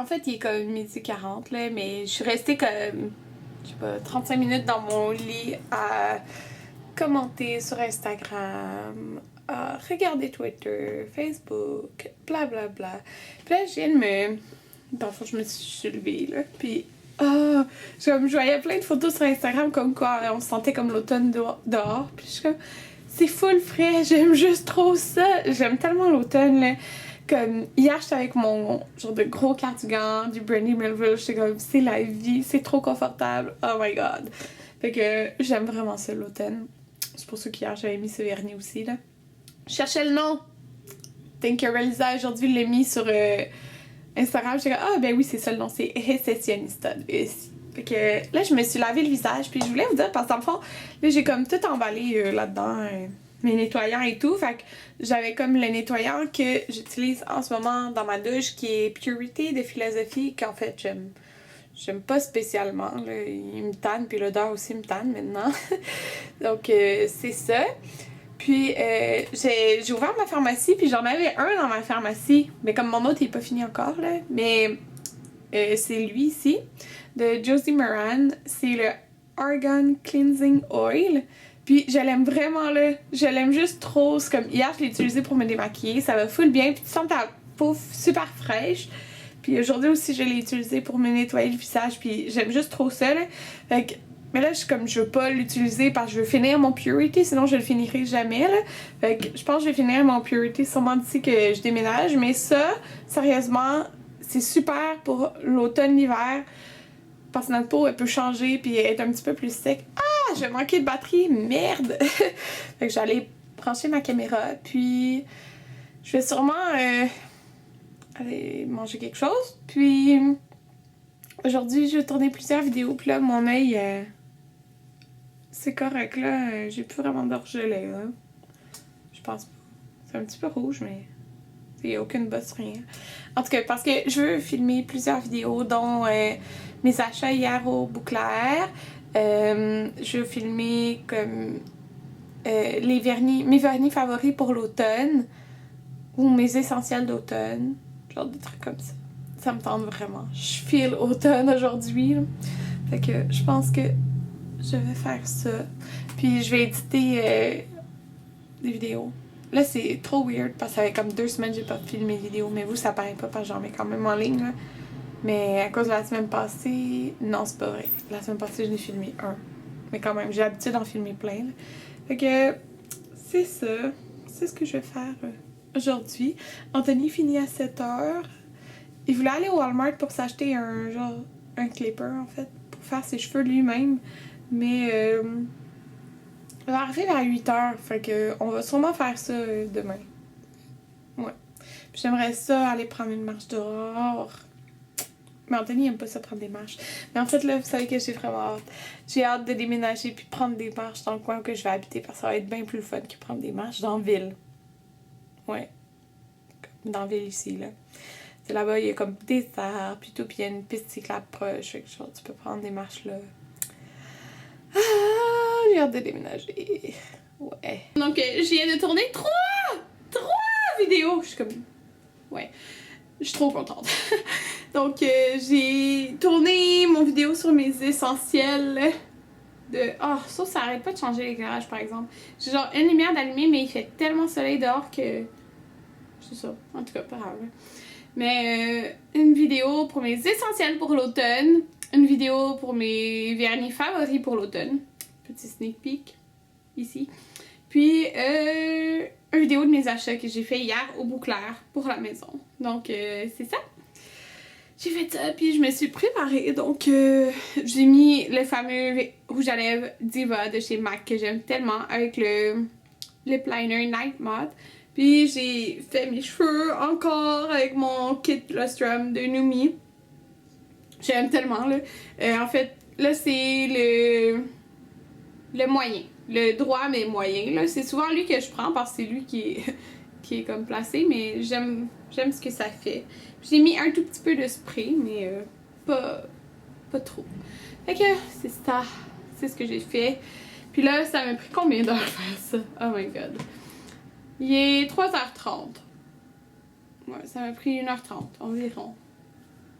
En fait, il est comme 12h40, là, mais je suis restée comme, je sais pas, 35 minutes dans mon lit à commenter sur Instagram, à regarder Twitter, Facebook, blablabla. Bla, bla. Puis là, je viens de me... Dans le fond, je me suis levée, là, puis... je voyais plein de photos sur Instagram comme quoi on se sentait comme l'automne dehors, puis je suis comme... C'est full frais, j'aime juste trop ça. J'aime tellement l'automne, là. Comme, hier, j'étais avec mon genre de gros cardigan du Brandy Melville. J'étais comme, c'est la vie, c'est trop confortable. Oh my god. Fait que j'aime vraiment ça, l'automne. C'est pour ça qu'hier, j'avais mis ce vernis aussi, là. Je cherchais le nom. Tinkerelisa, aujourd'hui, l'a mis sur Instagram. J'étais comme, ah ben oui, c'est ça le nom, c'est Recessionista. Fait que là, je me suis lavé le visage, puis je voulais vous dire, parce que dans le fond, là, j'ai comme tout emballé là-dedans, mes nettoyants et tout. Fait que j'avais comme le nettoyant que j'utilise en ce moment dans ma douche, qui est Purity de Philosophie, qu'en fait, j'aime pas spécialement. Là. Il me tanne, puis l'odeur aussi me tanne maintenant. Donc, c'est ça. Puis, j'ai ouvert ma pharmacie, puis j'en avais un dans ma pharmacie. Mais comme mon autre, il est pas fini encore, là. Mais c'est lui ici, de Josie Moran. C'est le Argan Cleansing Oil. Puis, je l'aime vraiment, là. Je l'aime juste trop. C'est comme, hier, je l'ai utilisé pour me démaquiller. Ça va full bien. Puis, tu sens ta peau super fraîche. Puis, aujourd'hui aussi, je l'ai utilisé pour me nettoyer le visage. Puis, j'aime juste trop ça, là. Fait que, mais là, je veux pas l'utiliser parce que je veux finir mon Purity, sinon je le finirai jamais, là. Fait que je pense que je vais finir mon Purity sûrement d'ici que je déménage. Mais ça, sérieusement, c'est super pour l'automne-l'hiver. Parce que notre peau, elle peut changer puis être un petit peu plus sec. Ah, je vais manquer de batterie, merde! Fait que j'allais brancher ma caméra, puis je vais sûrement aller manger quelque chose. Puis aujourd'hui, je vais tourner plusieurs vidéos, puis là, mon œil... c'est correct, là. J'ai plus vraiment d'orgelet, là. Je pense pas. C'est un petit peu rouge, mais il n'y a aucune bosse, rien. En tout cas, parce que je veux filmer plusieurs vidéos, dont mes achats hier au Bouclair. Je veux filmer comme mes vernis favoris pour l'automne. Ou mes essentiels d'automne. Genre des trucs comme ça. Ça me tente vraiment. Je file automne aujourd'hui, là. Fait que je pense que je vais faire ça. Puis je vais éditer des vidéos. Là, c'est trop weird parce que ça fait comme 2 semaines que j'ai pas filmé mes vidéos. Mais vous, ça paraît pas parce que j'en mets quand même en ligne, là. Mais à cause de la semaine passée... Non, c'est pas vrai. La semaine passée, j'en ai filmé un. Mais quand même, j'ai l'habitude d'en filmer plein, là. Fait que c'est ça. C'est ce que je vais faire aujourd'hui. Anthony finit à 7h. Il voulait aller au Walmart pour s'acheter un clipper, en fait. Pour faire ses cheveux lui-même. Mais il va arriver vers 8h, fait que on va sûrement faire ça demain. Ouais. Puis j'aimerais ça aller prendre une marche dehors. Mais Anthony aime pas ça prendre des marches. Mais en fait, là, vous savez que j'ai vraiment hâte. J'ai hâte de déménager puis prendre des marches dans le coin que je vais habiter parce que ça va être bien plus fun que prendre des marches dans la ville. Ouais. Dans la ville ici, là. C'est là-bas, il y a comme des arbres puis tout, puis il y a une piste cyclable proche. Fait que genre, tu peux prendre des marches là. Ah, j'ai hâte de déménager. Ouais. Donc, je viens de tourner 3 vidéos. Je suis comme... Ouais. Je suis trop contente. Donc, j'ai tourné mon vidéo sur mes essentiels de... Oh, ça arrête pas de changer l'éclairage, par exemple. J'ai genre une lumière d'allumée, mais il fait tellement soleil dehors que... C'est ça. En tout cas, pas grave. Mais une vidéo pour mes essentiels pour l'automne. Une vidéo pour mes vernis favoris pour l'automne. Petit sneak peek ici. Puis une vidéo de mes achats que j'ai fait hier au Bouclair pour la maison. Donc c'est ça. J'ai fait ça puis je me suis préparée. Donc j'ai mis le fameux rouge à lèvres Diva de chez MAC que j'aime tellement avec le lip liner Night Mode. Puis j'ai fait mes cheveux encore avec mon kit Lustrum de Numi. J'aime tellement, là. En fait, là, c'est le moyen. Le droit, mais moyen, là. C'est souvent lui que je prends parce que c'est lui qui est comme placé, mais j'aime ce que ça fait. J'ai mis un tout petit peu de spray, mais pas trop. Fait que c'est ça. C'est ce que j'ai fait. Puis là, ça m'a pris combien d'heures faire ça? Oh my god. Il est 3h30. Ouais, ça m'a pris 1h30 environ.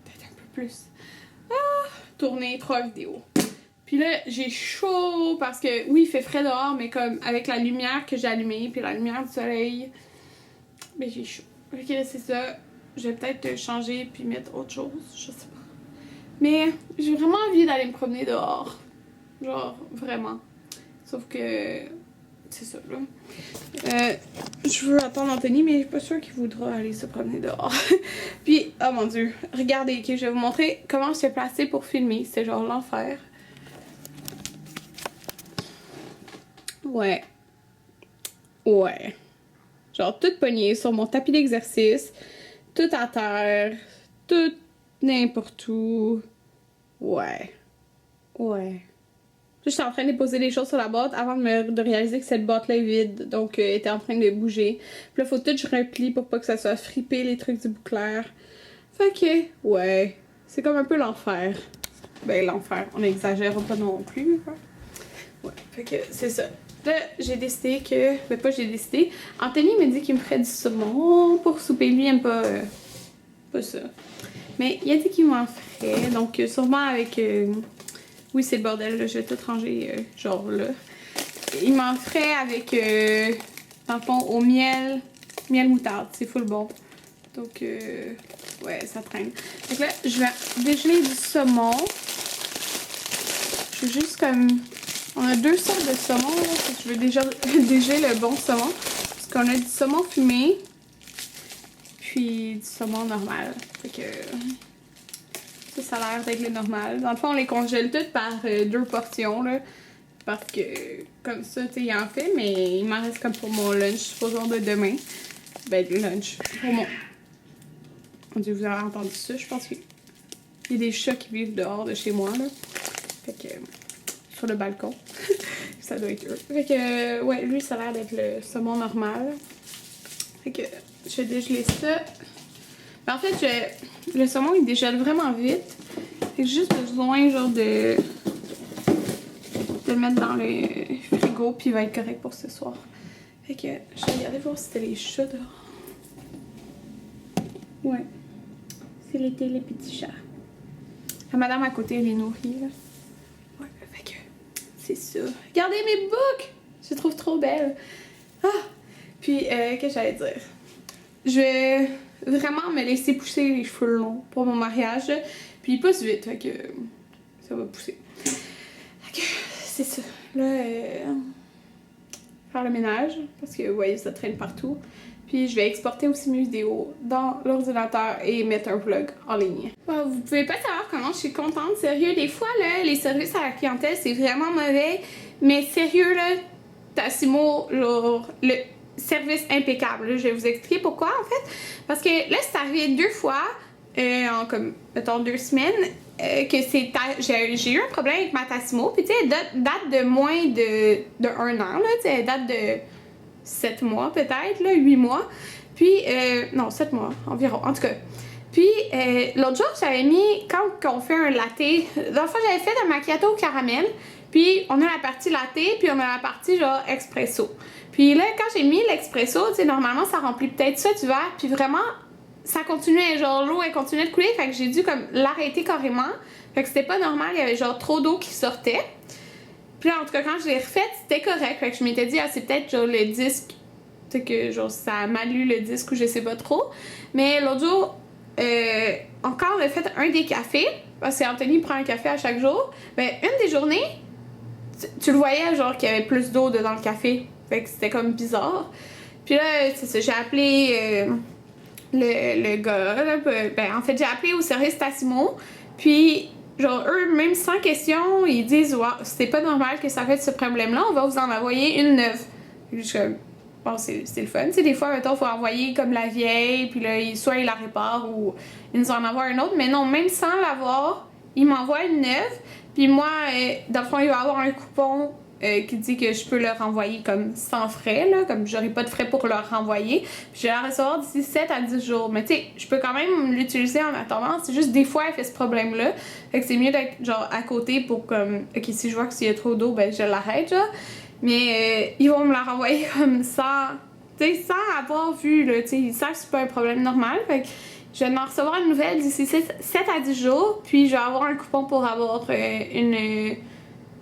Peut-être plus. Ah! Tourner 3 vidéos. Puis là, j'ai chaud parce que, oui, il fait frais dehors, mais comme avec la lumière que j'ai allumée, puis la lumière du soleil, mais j'ai chaud. Ok, c'est ça. Je vais peut-être changer puis mettre autre chose, je sais pas. Mais j'ai vraiment envie d'aller me promener dehors. Genre, vraiment. Sauf que... c'est ça, là. Je veux attendre Anthony, mais je suis pas sûre qu'il voudra aller se promener dehors. Puis, oh mon dieu, regardez, ok, je vais vous montrer comment je suis placée pour filmer. C'est genre l'enfer. Ouais. Ouais. Genre, tout pogné sur mon tapis d'exercice, tout à terre, tout n'importe où. Ouais. Ouais. Je suis en train de déposer des choses sur la boîte avant de réaliser que cette boîte-là est vide. Donc, elle était en train de bouger. Puis là, faut tout que je replie pour pas que ça soit frippé, les trucs du bouclair. Fait que, ouais. C'est comme un peu l'enfer. Ben, l'enfer. On n'exagère pas non plus, quoi. Ouais. Fait que, c'est ça. Là, j'ai décidé que... Ben, pas j'ai décidé. Anthony me dit qu'il me ferait du saumon pour souper. Lui, il aime pas... pas ça. Mais il a dit qu'il m'en ferait. Donc, sûrement avec... oui, c'est le bordel, là. Je vais tout ranger, genre là. Il m'en ferait avec, dans le fond, au miel moutarde. C'est full bon. Donc, ouais, ça traîne. Donc là, je vais dégeler du saumon. Je veux juste comme... On a 2 sortes de saumon, là. Je veux déjà dégeler le bon saumon. Parce qu'on a du saumon fumé. Puis du saumon normal. Fait que... ça a l'air d'être le normal. Dans le fond, on les congèle toutes par 2 portions, là. Parce que, comme ça, tu sais, il en fait, mais il m'en reste comme pour mon lunch, supposons de demain. Ben, le lunch. Pour mon... Mon Dieu, vous avez entendu ça? Je pense qu'il y a des chats qui vivent dehors de chez moi, là. Fait que... sur le balcon. Ça doit être eux. Fait que, ouais, lui, ça a l'air d'être le saumon normal. Fait que, je vais dégeler ça. Mais en fait, le saumon, il dégèle vraiment vite. Fait que j'ai juste besoin, genre, de le mettre dans le frigo, puis il va être correct pour ce soir. Fait que, je vais regarder voir si c'était les chats dehors. Ouais. C'est l'été, les petits chats. La madame à côté, elle est nourrie, là. Ouais, fait que, c'est ça. Regardez mes boucles! Je les trouve trop belles. Ah! Puis, qu'est-ce que j'allais dire? Je vais vraiment me laisser pousser les cheveux longs pour mon mariage. Puis il pousse vite, fait que ça va pousser. Fait que c'est ça. Là, faire le ménage, parce que, ouais, ça traîne partout. Puis je vais exporter aussi mes vidéos dans l'ordinateur et mettre un vlog en ligne. Wow, vous pouvez pas savoir comment je suis contente. Sérieux, des fois, là, les services à la clientèle, c'est vraiment mauvais. Mais sérieux, là, Tassimo, genre, le service impeccable. Là, je vais vous expliquer pourquoi, en fait. Parce que là, c'est arrivé 2 fois, en comme, mettons, 2 semaines, que j'ai eu un problème avec ma Tassimo. Puis, tu sais, elle date de moins de 1 an, là. Tu sais, elle date de 7 mois, peut-être, là, 8 mois. Puis, non, 7 mois, environ, en tout cas. Puis, l'autre jour, j'avais mis, quand on fait un latte, dans le fond, j'avais fait un macchiato au caramel. Puis, on a la partie latte, puis on a la partie, genre, expresso. Puis là, quand j'ai mis l'expresso, tu sais, normalement, ça remplit peut-être ça du verre. Puis vraiment, ça continuait, genre, l'eau, elle continuait de couler. Fait que j'ai dû, comme, l'arrêter carrément. Fait que c'était pas normal, il y avait, genre, trop d'eau qui sortait. Puis là, en tout cas, quand je l'ai refaite, c'était correct. Fait que je m'étais dit, ah, c'est peut-être, genre, le disque. Tu sais, que, genre, ça a mal lu le disque ou je sais pas trop. Mais l'autre jour, encore, on a fait un des cafés. Parce qu'Anthony prend un café à chaque jour. Ben, une des journées, tu le voyais, genre, qu'il y avait plus d'eau dans le café. Fait que c'était comme bizarre. Puis là, c'est ça, j'ai appelé le gars. Là, ben, en fait, j'ai appelé au service Tassimo. Puis, genre, eux, même sans question, ils disent, ouais, c'est pas normal que ça fait ce problème-là, on va vous en envoyer une neuve. Puis je suis comme, bon, c'est le fun. Tu sais, des fois, mettons, il faut envoyer comme la vieille, puis là, soit ils la réparent ou ils nous en envoient une autre. Mais non, même sans l'avoir, ils m'envoient une neuve. Puis moi, dans le fond, il va y avoir un coupon qui dit que je peux leur envoyer comme sans frais, là, comme j'aurai pas de frais pour leur renvoyer. Puis je vais la recevoir d'ici 7 à 10 jours. Mais tu sais, je peux quand même l'utiliser en attendant. C'est juste des fois, elle fait ce problème-là. Fait que c'est mieux d'être genre à côté pour comme, ok, si je vois que s'il y a trop d'eau, ben je l'arrête, genre. Mais ils vont me la renvoyer comme ça, tu sais, sans avoir vu, là, tu sais, ils savent que c'est pas un problème normal. Fait que Je vais en recevoir une nouvelle d'ici 7 à 10 jours, puis je vais avoir un coupon pour avoir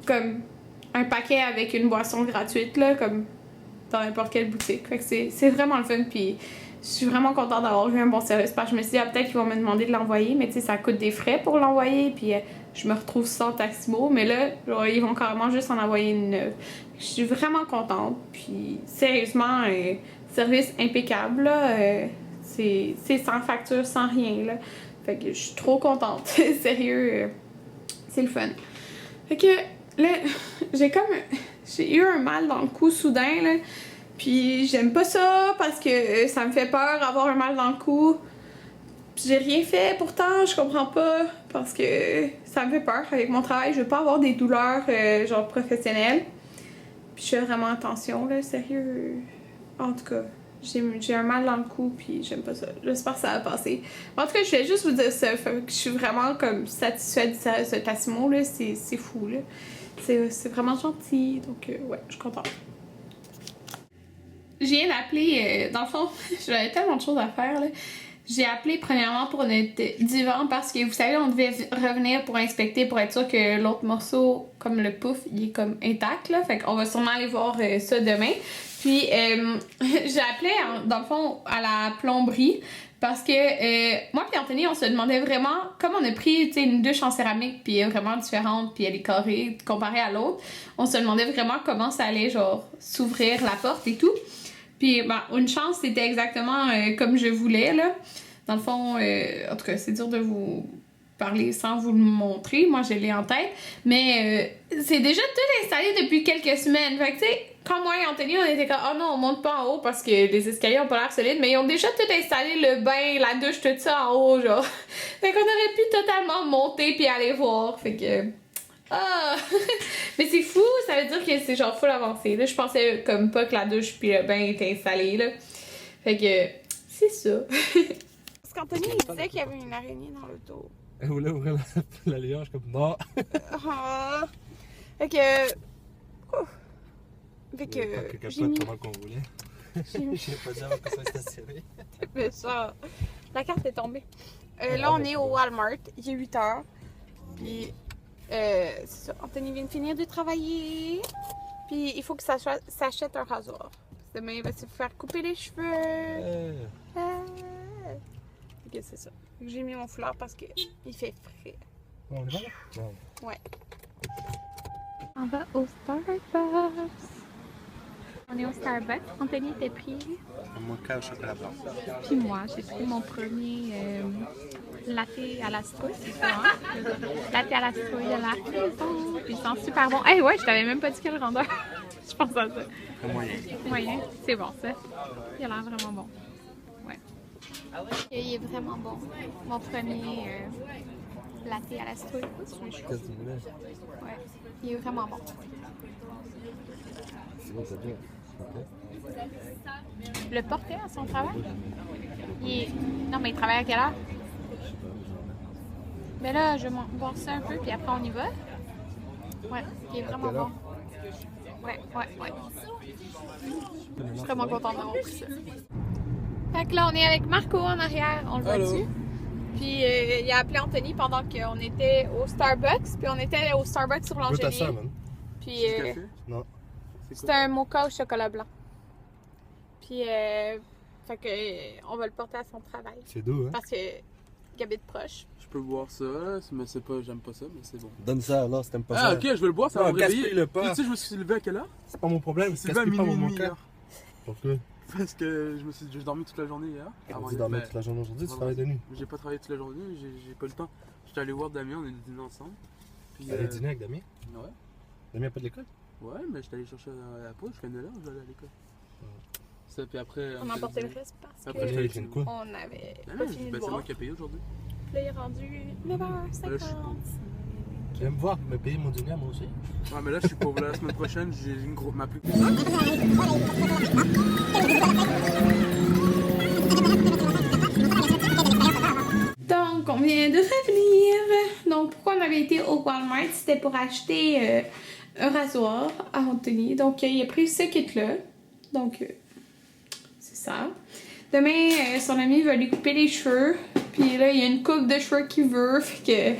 comme un paquet avec une boisson gratuite, là, comme dans n'importe quelle boutique. Fait que c'est vraiment le fun, puis je suis vraiment contente d'avoir eu un bon service, parce que je me suis dit, peut-être qu'ils vont me demander de l'envoyer, mais tu sais, ça coûte des frais pour l'envoyer, puis je me retrouve sans Taximo, mais là, genre, ils vont carrément juste en envoyer une neuve. Je suis vraiment contente, puis sérieusement, service impeccable, là, c'est sans facture, sans rien, là. Fait que je suis trop contente. Sérieux, c'est le fun. Fait que là, j'ai eu un mal dans le cou soudain, là. Puis j'aime pas ça parce que ça me fait peur avoir un mal dans le cou. Puis j'ai rien fait pourtant, je comprends pas. Parce que ça me fait peur avec mon travail. Je veux pas avoir des douleurs genre professionnelles. Puis je fais vraiment attention, là, sérieux. En tout cas, j'ai un mal dans le cou, puis j'aime pas ça. J'espère que ça va passer. En tout cas, je voulais juste vous dire ça. Fait que je suis vraiment comme satisfaite de ce Taximo, là. C'est fou, là. C'est vraiment gentil. Donc, ouais, je suis contente. Je viens d'appeler, dans le fond, j'avais tellement de choses à faire, là. J'ai appelé premièrement pour notre divan parce que vous savez, on devait revenir pour inspecter pour être sûr que l'autre morceau, comme le pouf, il est comme intact, là. Fait qu'on va sûrement aller voir ça demain. Puis j'ai appelé, dans le fond, à la plomberie parce que moi puis Anthony, on se demandait vraiment, comme on a pris une douche en céramique puis elle est vraiment différente puis elle est carrée comparée à l'autre, on se demandait vraiment comment ça allait genre s'ouvrir la porte et tout. Puis, ben, une chance, c'était exactement comme je voulais, là. Dans le fond, en tout cas, c'est dur de vous parler sans vous le montrer. Moi, je l'ai en tête. Mais c'est déjà tout installé depuis quelques semaines. Fait que, tu sais, quand moi et Anthony, on était comme, oh non, on monte pas en haut parce que les escaliers ont pas l'air solides. Mais ils ont déjà tout installé, le bain, la douche, tout ça en haut, genre. Fait qu'on aurait pu totalement monter puis aller voir. Fait que... Ah! Mais c'est fou, ça veut dire que c'est genre full avancé. Là, je pensais comme pas que la douche puis le bain étaient installés, là. Fait que, c'est ça. Parce qu'Anthony, il disait qu'il y avait une araignée dans l'auto. Elle voulait ouvrir l'alliage comme non. Ah! Fait que... Ouf. Fait que... J'ai mis... comment qu'on voulait. J'ai pas dit avant que ça soit stationné. Mais ça... La carte est tombée. Là, on est au Walmart. Il est 8h. Puis... c'est ça, Anthony vient de finir de travailler. Puis il faut que ça s'achète un rasoir. Demain, il va se faire couper les cheveux. Ok, c'est ça. J'ai mis mon foulard parce qu'il fait frais. On y va là? Ouais. On va au Starbucks. On est au Starbucks. Anthony était pris. Un mocha au chocolat blanc. Puis moi, j'ai pris mon premier latte à la citrouille. Latte à la citrouille de la maison. Puis il sent super bon. Hey, ouais, je t'avais même pas dit quelle grandeur. Je pense à ça. Moyen. Moyen. C'est bon, ça. Il a l'air vraiment bon. Ouais. Il est vraiment bon. Mon premier latte à la citrouille. Ouais. Il est vraiment bon. C'est bon, c'est bien. Le portait à son travail? Non, mais il travaille à quelle heure? Mais là, je vais voir ça un peu, puis après on y va. Ouais, il est vraiment bon. Ouais. Je suis vraiment contente d'avoir pris ça. Fait que là, on est avec Marco en arrière, on le voit-tu? Puis il a appelé Anthony pendant qu'on était au Starbucks, puis on était au Starbucks sur Langelier. Puis non. c'était un mocha au chocolat blanc. Puis fait que on va le porter à son travail. C'est doux, hein? Parce que il habite proche. Je peux boire ça, mais c'est pas, j'aime pas ça, mais c'est bon. Donne ça alors si t'aimes pas ça. Ah ok, je vais le boire, ça va me réveiller. Gaspille-le pas. Tu sais, je me suis levé à quelle heure? C'est pas mon problème, C'est levé à minuit et demi hier. Pourquoi? Parce que j'ai dormi toute la journée hier. On dit dormir toute la journée aujourd'hui, tu travailles de nuit. J'ai pas travaillé toute la journée, j'ai pas le temps. J'étais allé voir Damien, on a dîné ensemble. Puis allé dîner avec Damien? Ouais. Damien a pas de l'école? Ouais, mais j'étais allé chercher à la pause, je finis l'heure, je vais aller à l'école. Ça, puis après... On a emporté le reste parce après, que quoi? on avait non, pas fini de c'est boire. moi qui ai payé aujourd'hui. Là, il est rendu 9h50. Tu viens me voir, me payer mon dîner à moi aussi? Ouais, mais là, je suis pauvre. La semaine prochaine, j'ai une grosse... ma plus... Donc, on vient de revenir. Donc, pourquoi on avait été au Walmart? C'était pour acheter un rasoir à Anthony. Donc, il a pris ce kit-là. Donc, c'est ça. Demain, son ami va lui couper les cheveux. Puis là, il y a une coupe de cheveux qu'il veut, fait que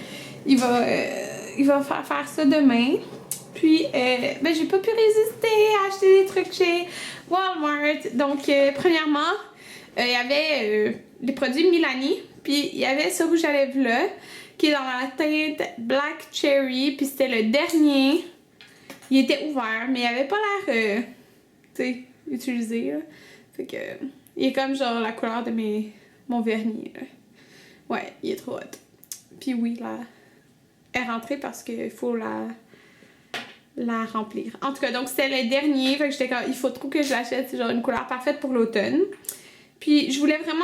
il va faire ça demain. Puis, ben, j'ai pas pu résister à acheter des trucs chez Walmart. Donc, premièrement, il y avait les produits Milani. Puis, il y avait ce rouge à lèvres-là, qui est dans la teinte Black Cherry. Puis, c'était le dernier. Il était ouvert, mais il avait pas l'air, tu sais, utilisé, là. Fait que, il est comme genre la couleur de mon vernis, là. Ouais, il est trop hot. Puis oui, là, elle est rentrée parce qu'il faut la remplir. En tout cas, donc c'était le dernier, fait que j'étais comme, il faut trop que je l'achète, c'est genre une couleur parfaite pour l'automne. Puis je voulais vraiment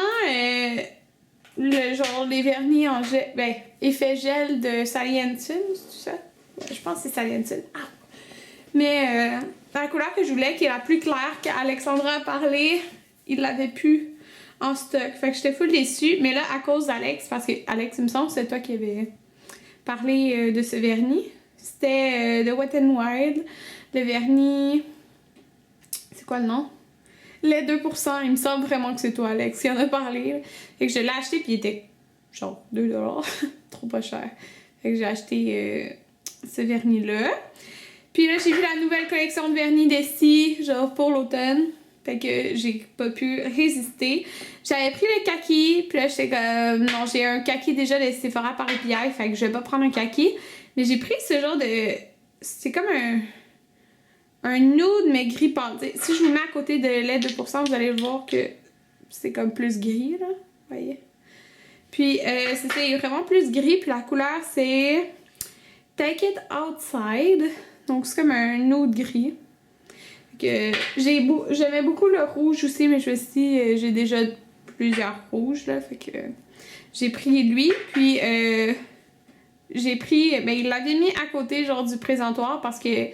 les vernis en gel, ben, effet gel de Sally Hansen, c'est ça? Ouais, je pense que c'est Sally Hansen. Ah. Mais la couleur que je voulais, qui est la plus claire qu'Alexandra a parlé, il l'avait plus en stock. Fait que j'étais full déçue. Mais là, à cause d'Alex, parce que Alex, il me semble que c'est toi qui avais parlé de ce vernis. C'était de Wet n Wild. Le vernis... C'est quoi le nom? Les 2%. Il me semble vraiment que c'est toi, Alex, qui en a parlé. Là. Fait que je l'ai acheté, puis il était genre 2$. Trop pas cher. Fait que j'ai acheté ce vernis-là. Puis là, j'ai vu la nouvelle collection de vernis d'Essie, genre pour l'automne. Fait que j'ai pas pu résister. J'avais pris le kaki, puis là j'étais comme non, j'ai un kaki déjà de Sephora par EPI, fait que je vais pas prendre un kaki. Mais j'ai pris ce genre de... C'est comme un nude mais gris pâle. Si je vous mets à côté de lait 2%, vous allez voir que c'est comme plus gris, là. Vous voyez? Puis c'est vraiment plus gris, puis la couleur c'est Take It Outside. Donc c'est comme un nude gris. J'aimais beaucoup le rouge aussi, mais je me suis dit, j'ai déjà plusieurs rouges, là, fait que j'ai pris lui, puis j'ai pris, ben il l'avait mis à côté, genre, du présentoir, parce que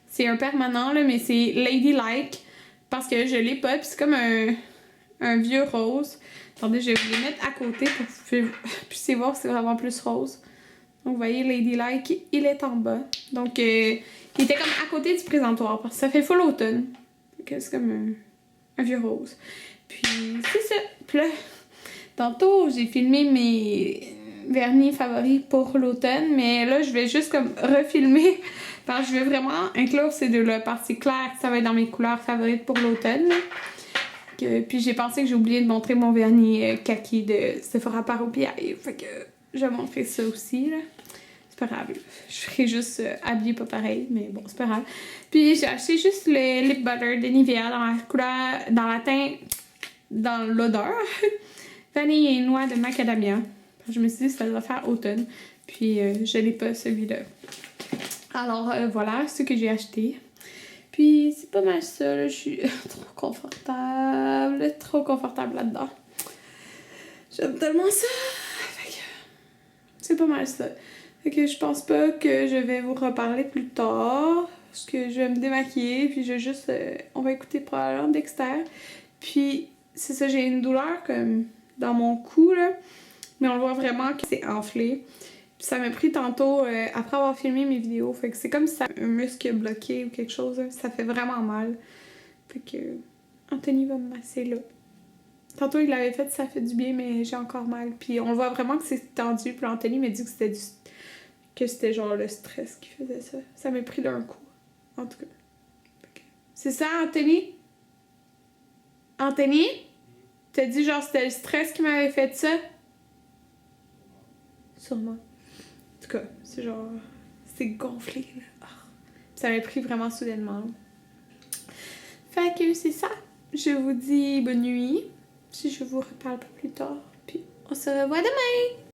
c'est un permanent, là, mais c'est Ladylike, parce que je l'ai pas, puis c'est comme un vieux rose. Attendez, je vais vous les mettre à côté pour que vous puissiez voir que c'est vraiment plus rose. Donc, vous voyez, Ladylike, il est en bas. Donc, il était comme à côté du présentoir parce que ça fait full automne. C'est comme un vieux rose. Puis, c'est ça. Puis là, tantôt, j'ai filmé mes vernis favoris pour l'automne. Mais là, je vais juste comme refilmer parce que je veux vraiment inclure ces deux-là parce que c'est clair que ça va être dans mes couleurs favorites pour l'automne. Puis, j'ai pensé que j'ai oublié de montrer mon vernis kaki de Sephora par EPI. Fait que je vais montrer ça aussi, là. C'est pas grave. Je serais juste habillée pas pareil, mais bon, c'est pas grave. Puis j'ai acheté juste le lip butter de Nivea dans la couleur, dans la teinte, dans l'odeur. Vanille et noix de macadamia. Je me suis dit que ça doit faire automne. Puis je l'ai pas celui-là. Alors voilà ce que j'ai acheté. Puis c'est pas mal ça, là. Je suis trop confortable là-dedans. J'aime tellement ça. C'est pas mal ça. Fait que je pense pas que je vais vous reparler plus tard. Parce que je vais me démaquiller. Puis je vais juste... on va écouter probablement Dexter. Puis c'est ça, j'ai une douleur comme dans mon cou, là. Mais on voit vraiment que c'est enflé. Puis ça m'a pris tantôt après avoir filmé mes vidéos. Fait que c'est comme si ça un muscle bloqué ou quelque chose. Là. Ça fait vraiment mal. Fait que Anthony va me masser là. Tantôt, il l'avait fait, ça fait du bien, mais j'ai encore mal. Puis on voit vraiment que c'est tendu. Puis Anthony m'a dit que c'était genre le stress qui faisait ça. Ça m'a pris d'un coup. En tout cas. C'est ça, Anthony? Anthony? T'as dit genre c'était le stress qui m'avait fait ça? Sûrement. En tout cas, c'est genre... C'est gonflé, là. Oh. Ça m'a pris vraiment soudainement. Fait que c'est ça. Je vous dis bonne nuit. Si je vous reparle pas plus tard. Puis on se revoit demain!